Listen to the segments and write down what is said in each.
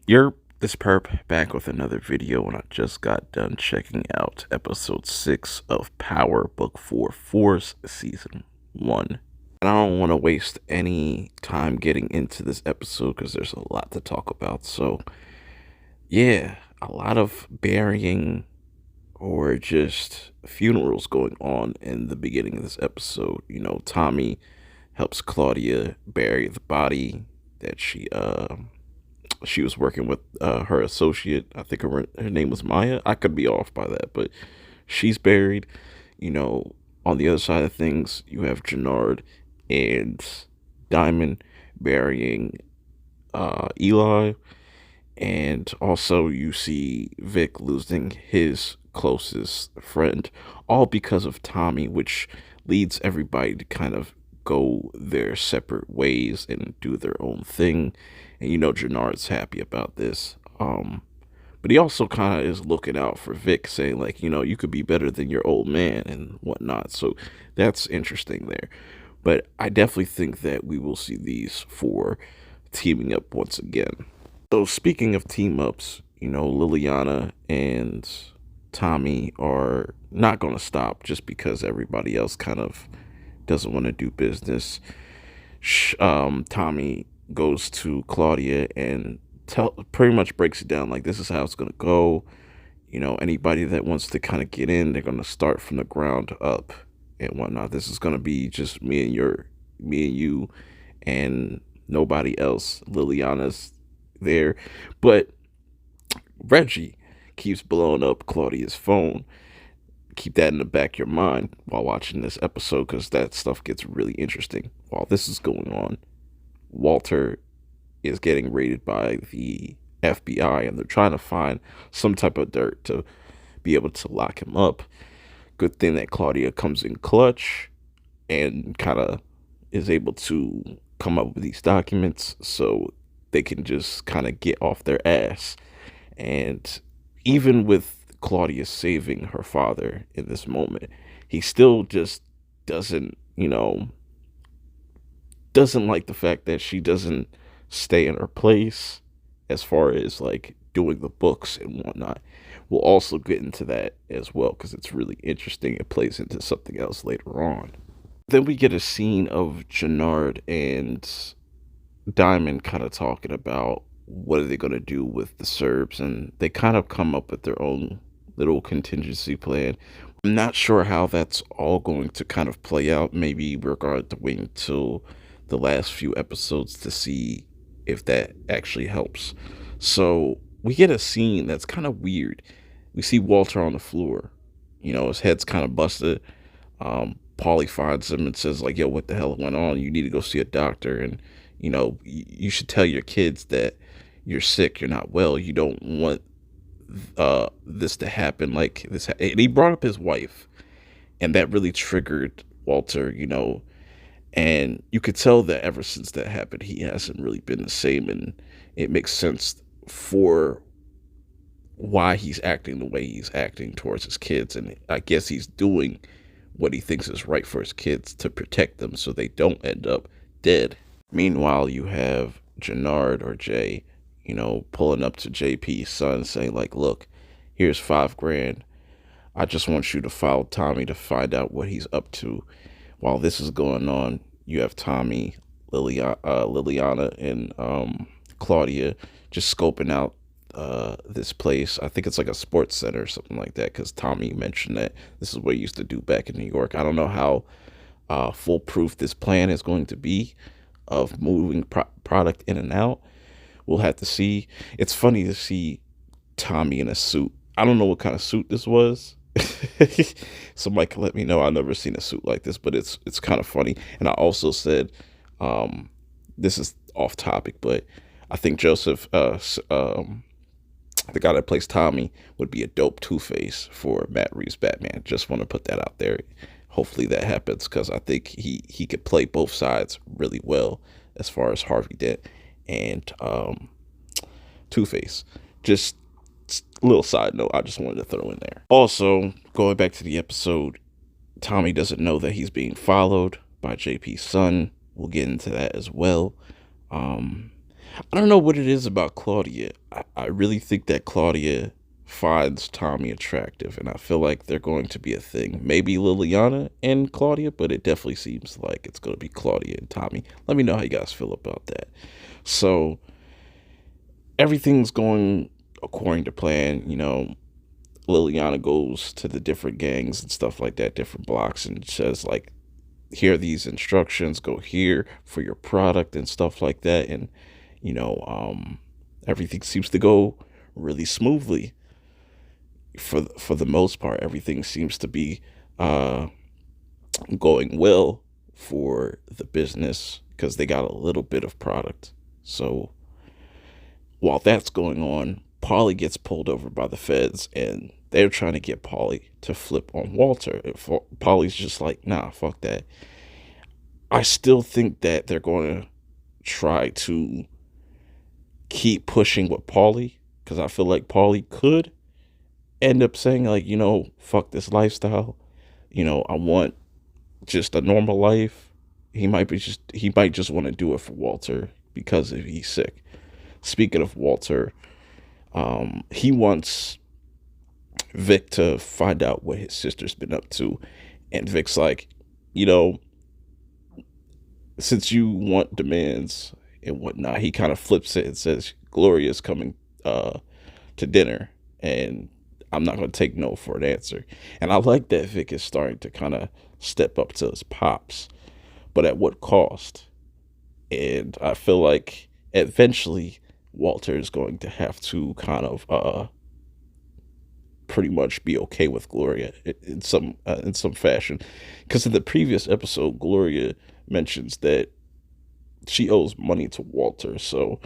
You're this perp back with another video, and I just got done checking out episode 6 of Power Book 4 Force Season 1. And I don't want to waste any time getting into this episode because there's a lot to talk about. So, yeah, a lot of burying or just funerals going on in the beginning of this episode. You know, Tommy helps Claudia bury the body that she was working with her associate. I think her name was Maya. I could be off by that, but she's buried. You know, on the other side of things, you have Jannard and Diamond burying Eli, and also you see Vic losing his closest friend, all because of Tommy, which leads everybody to kind of go their separate ways and do their own thing. And you know Jannard's happy about this. But he also kind of is looking out for Vic, saying like, you know, you could be better than your old man and whatnot. So that's interesting there. But I definitely think that we will see these four teaming up once again. So speaking of team ups, you know, Liliana and Tommy are not going to stop just because everybody else kind of doesn't want to do business. Tommy goes to Claudia and pretty much breaks it down like this is how it's going to go. You know, anybody that wants to kind of get in, they're going to start from the ground up and whatnot. This is going to be just me and you, and nobody else. Liliana's there, but Reggie keeps blowing up Claudia's phone. Keep that in the back of your mind while watching this episode because that stuff gets really interesting. While this is going on, Walter is getting raided by the FBI and they're trying to find some type of dirt to be able to lock him up. Good thing that Claudia comes in clutch and kind of is able to come up with these documents so they can just kind of get off their ass. And even with Claudia saving her father in this moment, he still just doesn't, doesn't like the fact that she doesn't stay in her place as far as like doing the books and whatnot. We'll also get into that as well because it's really interesting. It plays into something else later on. Then we get a scene of Jannard and Diamond kind of talking about what are they going to do with the Serbs, and they kind of come up with their own little contingency plan. I'm not sure how that's all going to kind of play out. Maybe we're going to wait until the last few episodes to see if that actually helps. So we get a scene that's kind of weird. We see Walter on the floor. You know, his head's kind of busted. Paulie finds him and says like, yo, what the hell went on? You need to go see a doctor. And, you know, you should tell your kids that you're sick, you're not well. You don't want this to happen like this. And he brought up his wife, and that really triggered Walter, you know. And you could tell that ever since that happened, he hasn't really been the same. And it makes sense for why he's acting the way he's acting towards his kids. And I guess he's doing what he thinks is right for his kids to protect them so they don't end up dead. Meanwhile, you have Jannard or Jay, you know, pulling up to JP's son saying like, look, here's $5,000. I just want you to follow Tommy to find out what he's up to. While this is going on, you have Tommy, Liliana, and Claudia just scoping out this place. I think it's like a sports center or something like that because Tommy mentioned that this is what he used to do back in New York. I don't know how foolproof this plan is going to be of moving product in and out. We'll have to see. It's funny to see Tommy in a suit. I don't know what kind of suit this was. Somebody can let me know. I've never seen a suit like this, but it's kind of funny. And I also said, this is off topic, but I think Joseph, the guy that plays Tommy, would be a dope Two-Face for Matt Reeves' Batman. Just want to put that out there. Hopefully that happens because I think he could play both sides really well as far as Harvey Dent and Two-Face. Just a little side note I just wanted to throw in there. Also, going back to the episode, Tommy doesn't know that he's being followed by JP's son. We'll get into that as well. I don't know what it is about Claudia. I really think that Claudia finds Tommy attractive, and I feel like they're going to be a thing. Maybe Liliana and Claudia, but it definitely seems like it's going to be Claudia and Tommy. Let me know how you guys feel about that. So, everything's going according to plan. Liliana goes to the different gangs and stuff like that, different blocks, and says, like, here are these instructions, go here for your product and stuff like that. And you know, everything seems to go really smoothly for the most part. Everything seems to be uh, going well for the business because they got a little bit of product. So while that's going on, Polly gets pulled over by the feds, and they're trying to get Polly to flip on Walter. If Polly's just like, nah, fuck that. I still think that they're going to try to keep pushing with Paulie because I feel like Paulie could end up saying, like, fuck this lifestyle. I want just a normal life. He might just want to do it for Walter because if he's sick. Speaking of Walter, he wants Vic to find out what his sister's been up to, and Vic's like, you know, since you want demands and whatnot, he kind of flips it and says, Gloria's coming to dinner, and I'm not going to take no for an answer. And I like that Vic is starting to kind of step up to his pops, but at what cost? And I feel like eventually Walter is going to have to kind of pretty much be okay with Gloria in some fashion, because in the previous episode, Gloria mentions that she owes money to Walter. So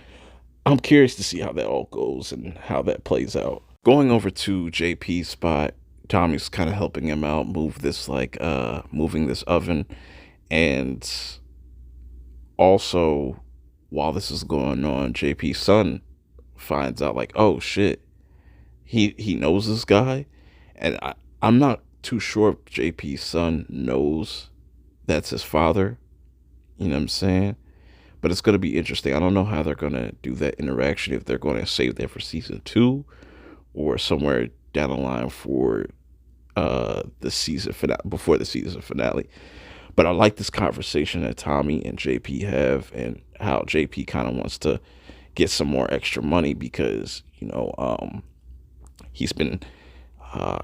I'm curious to see how that all goes and how that plays out. Going over to JP's spot, Tommy's kind of helping him out move this moving this oven, and also while this is going on, JP's son finds out, like, oh shit, he knows this guy, and I'm not too sure if JP's son knows that's his father. You know what I'm saying? But it's going to be interesting. I don't know how they're going to do that interaction, if they're going to save that for season 2 or somewhere down the line for the season finale, before the season finale. But I like this conversation that Tommy and JP have, and how JP kind of wants to get some more extra money because he's been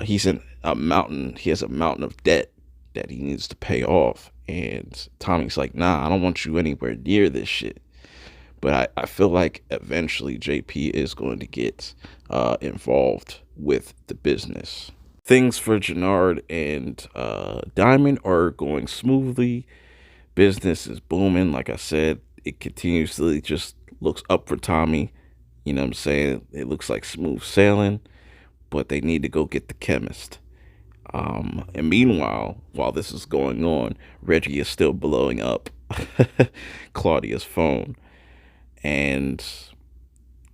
he's in a mountain. He has a mountain of debt that he needs to pay off, and Tommy's like, nah, I don't want you anywhere near this shit. But I feel like eventually JP is going to get involved with the business. Things for Gennard and Diamond are going smoothly. Business is booming. Like I said, it continuously just looks up for Tommy. You know what I'm saying? It looks like smooth sailing, but they need to go get the chemist. And meanwhile, while this is going on, Reggie is still blowing up Claudia's phone. And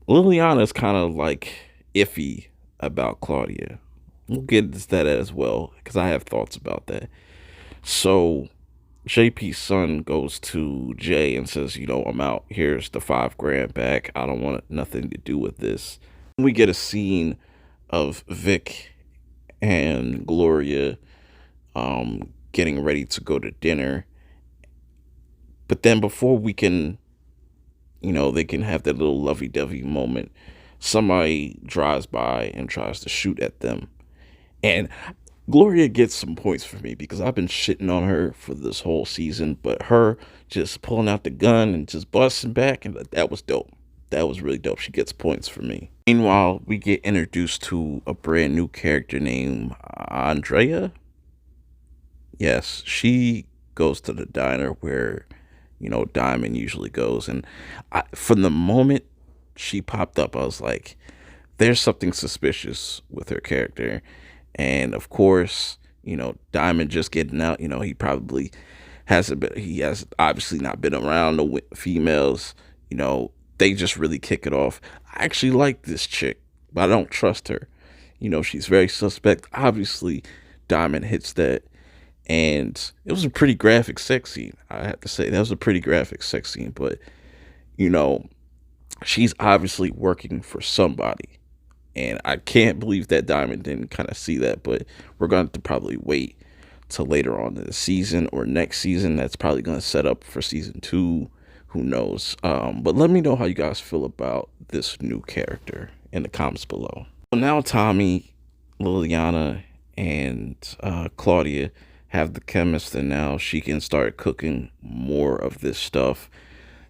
Liliana is kind of like iffy about Claudia. We'll get into that as well, because I have thoughts about that. So JP's son goes to Jay and says, I'm out. Here's the 5 grand back. I don't want nothing to do with this. We get a scene of Vic and Gloria getting ready to go to dinner. But then before we can, they can have that little lovey-dovey moment, somebody drives by and tries to shoot at them. And Gloria gets some points for me because I've been shitting on her for this whole season, but her just pulling out the gun and just busting back, and that was dope. That was really dope. She gets points for me. Meanwhile, we get introduced to a brand new character named Andrea. Yes, she goes to the diner where, Diamond usually goes. And from the moment she popped up, I was like, there's something suspicious with her character. And of course, Diamond just getting out, he probably he has obviously not been around the females, they just really kick it off. I actually like this chick, but I don't trust her. She's very suspect. Obviously, Diamond hits that. And it was a pretty graphic sex scene. I have to say, that was a pretty graphic sex scene. But, you know, she's obviously working for somebody. And I can't believe that Diamond didn't kind of see that, but we're going to probably wait till later on in the season or next season. That's probably going to set up for season two. Who knows? But let me know how you guys feel about this new character in the comments below. So now Tommy, Liliana, and Claudia have the chemist, and now she can start cooking more of this stuff.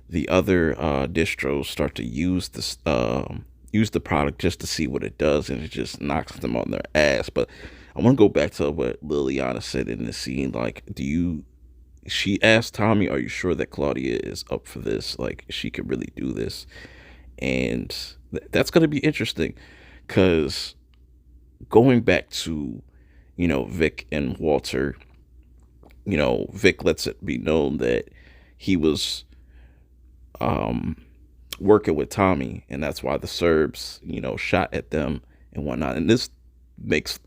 The other distros start to use the product just to see what it does, and it just knocks them on their ass. But I want to go back to what Liliana said in the scene. Like, she asked Tommy, "Are you sure that Claudia is up for this? Like, she could really do this?" And that's going to be interesting, because going back to, Vic and Walter, Vic lets it be known that he was um, working with Tommy, and that's why the Serbs, shot at them and whatnot. And this makes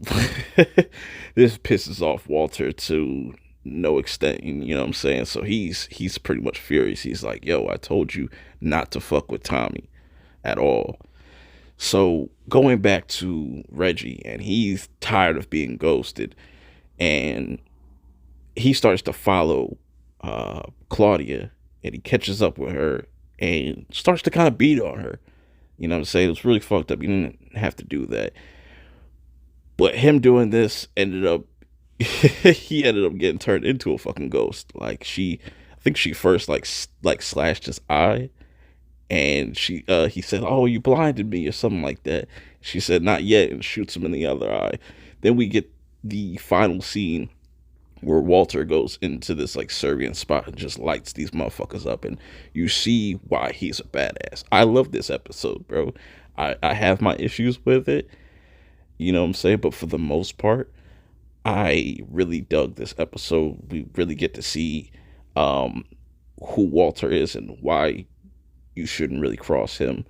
this pisses off Walter to no extent. You know what I'm saying? So he's pretty much furious. He's like, "Yo, I told you not to fuck with Tommy at all." So going back to Reggie, and he's tired of being ghosted, and he starts to follow Claudia, and he catches up with her and starts to kind of beat on her. You know what I'm saying? It was really fucked up. You didn't have to do that. But him doing this ended up, he ended up getting turned into a fucking ghost. Like, I think she first like slashed his eye, and he said, "Oh, you blinded me," or something like that. She said, "Not yet," and shoots him in the other eye. Then we get the final scene where Walter goes into this like Serbian spot and just lights these motherfuckers up, and you see why he's a badass. I love this episode, bro. I have my issues with it, you know what I'm saying? But for the most part, I really dug this episode. We really get to see um, who Walter is and why you shouldn't really cross him.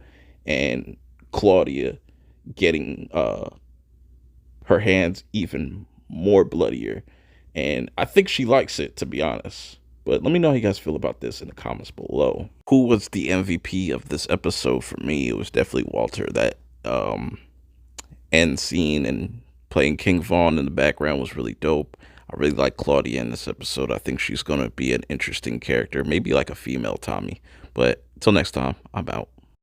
And Claudia getting her hands even more bloodier. And I think she likes it, to be honest. But let me know how you guys feel about this in the comments below. Who was the MVP of this episode for me? It was definitely Walter. That end scene and playing King Vaughn in the background was really dope. I really like Claudia in this episode. I think she's going to be an interesting character, maybe like a female Tommy. But until next time, I'm out.